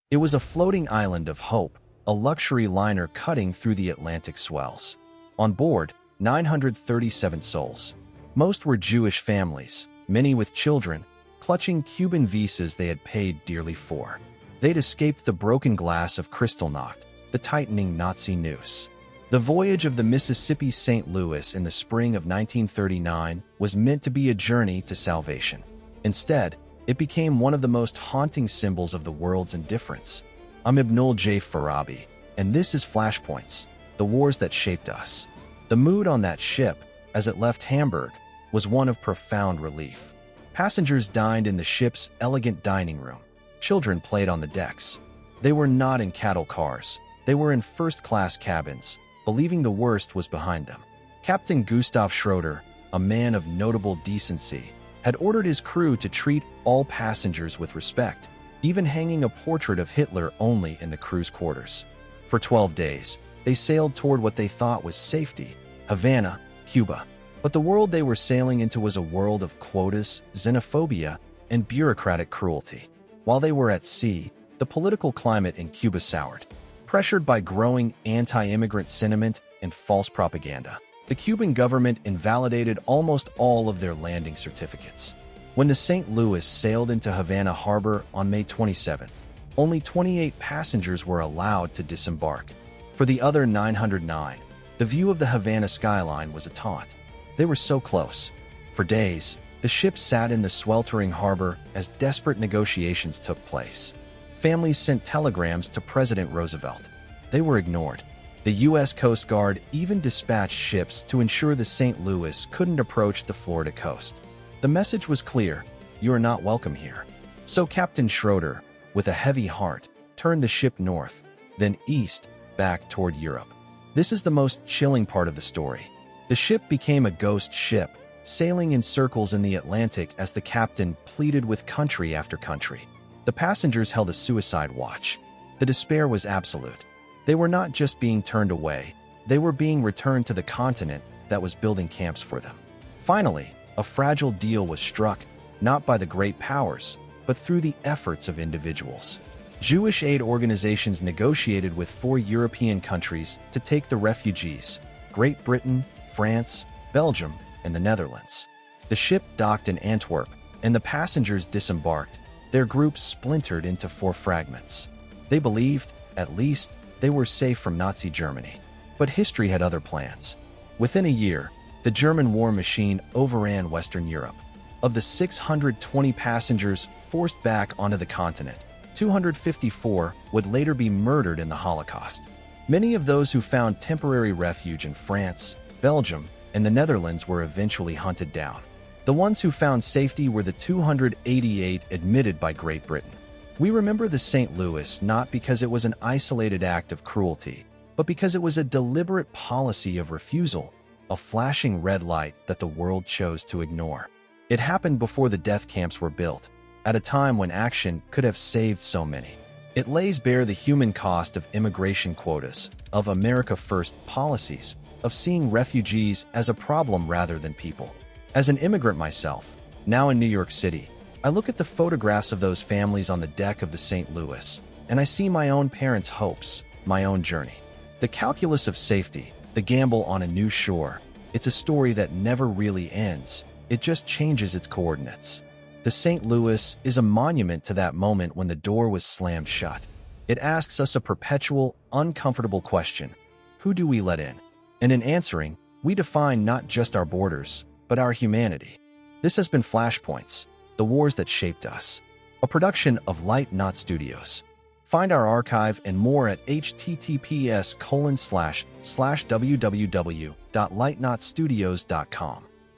It was a floating island of hope, a luxury liner cutting through the Atlantic swells. On board, 937 souls. Most were Jewish families, many with children, clutching Cuban visas they had paid dearly for. They'd escaped the broken glass of Kristallnacht, the tightening Nazi noose. The voyage of the Mississippi St. Louis in the spring of 1939 was meant to be a journey to salvation. Instead, it became one of the most haunting symbols of the world's indifference. I'm Ibnul J. Farabi, and this is Flashpoints, the wars that shaped us. The mood on that ship, as it left Hamburg, was one of profound relief. Passengers dined in the ship's elegant dining room. Children played on the decks. They were not in cattle cars. They were in first-class cabins, believing the worst was behind them. Captain Gustav Schroeder, a man of notable decency, had ordered his crew to treat all passengers with respect, even hanging a portrait of Hitler only in the crew's quarters. For 12 days, they sailed toward what they thought was safety, Havana, Cuba. But the world they were sailing into was a world of quotas, xenophobia, and bureaucratic cruelty. While they were at sea, the political climate in Cuba soured. Pressured by growing anti-immigrant sentiment and false propaganda, the Cuban government invalidated almost all of their landing certificates. When the St. Louis sailed into Havana Harbor on May 27th, only 28 passengers were allowed to disembark. For the other 909, the view of the Havana skyline was a taunt. They were so close. For days, the ship sat in the sweltering harbor as desperate negotiations took place. Families sent telegrams to President Roosevelt. They were ignored. The U.S. Coast Guard even dispatched ships to ensure the St. Louis couldn't approach the Florida coast. The message was clear: you are not welcome here. So Captain Schroeder, with a heavy heart, turned the ship north, then east, back toward Europe. This is the most chilling part of the story. The ship became a ghost ship, sailing in circles in the Atlantic as the captain pleaded with country after country. The passengers held a suicide watch. The despair was absolute. They were not just being turned away, they were being returned to the continent that was building camps for them. Finally, a fragile deal was struck, not by the great powers, but through the efforts of individuals. Jewish aid organizations negotiated with 4 European countries to take the refugees: Great Britain, France, Belgium, and the Netherlands. The ship docked in Antwerp, and the passengers disembarked, their group splintered into 4 fragments. They believed, at least, they were safe from Nazi Germany. But history had other plans. Within a year, the German war machine overran Western Europe. Of the 620 passengers forced back onto the continent, 254 would later be murdered in the Holocaust. Many of those who found temporary refuge in France, Belgium, and the Netherlands were eventually hunted down. The ones who found safety were the 288 admitted by Great Britain. We remember the St. Louis not because it was an isolated act of cruelty, but because it was a deliberate policy of refusal, a flashing red light that the world chose to ignore. It happened before the death camps were built, at a time when action could have saved so many. It lays bare the human cost of immigration quotas, of America First policies, of seeing refugees as a problem rather than people. As an immigrant myself, now in New York City, I look at the photographs of those families on the deck of the St. Louis, and I see my own parents' hopes, my own journey. The calculus of safety, the gamble on a new shore, it's a story that never really ends, it just changes its coordinates. The St. Louis is a monument to that moment when the door was slammed shut. It asks us a perpetual, uncomfortable question: who do we let in? And in answering, we define not just our borders, but our humanity. This has been Flashpoints, the wars that shaped us, a production of Light Knot Studios. Find our archive and more at https://www.lightknotstudios.com.